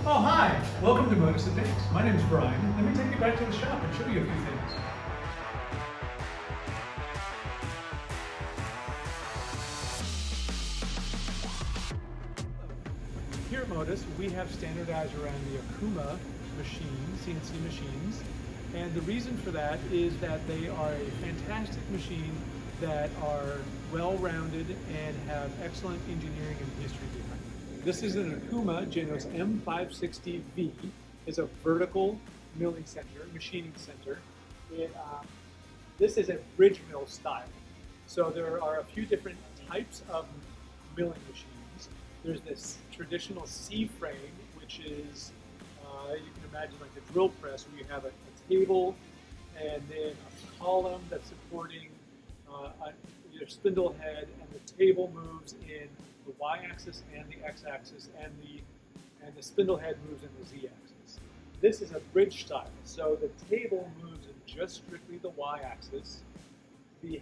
Oh, hi! Welcome to Modus Advanced. My name is Brian. Let me take you back to the shop and show you a few things. Here at Modus, we have standardized around the Akuma machine, CNC machines, and the reason for that is that they are a fantastic machine that are well-rounded and have excellent engineering and history behind them. This is an Akuma Genos M560V. It's a vertical milling center, machining center. This is a bridge mill style. So there are a few different types of milling machines. There's this traditional C-frame, which is, you can imagine like a drill press where you have a table and then a column that's supporting your spindle head, and the table moves in the y-axis and the x-axis, and the spindle head moves in the z-axis. This is a bridge style, so the table moves in just strictly the y-axis. The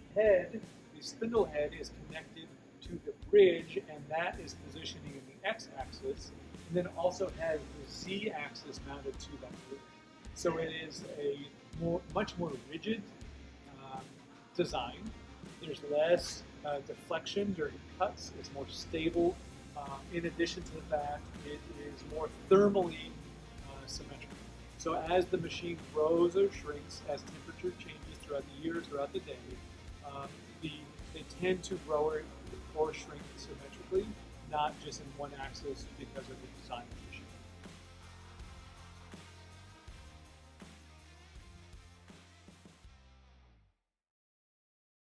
spindle head is connected to the bridge, and that is positioning in the x-axis, and then also has the z-axis mounted to that bridge. So it is a much more rigid design. There's less deflection during cuts. It's more stable. In addition to that, it is more thermally symmetrical. So as the machine grows or shrinks, as temperature changes throughout the year, throughout the day, they tend to grow or shrink symmetrically, not just in one axis because of the design.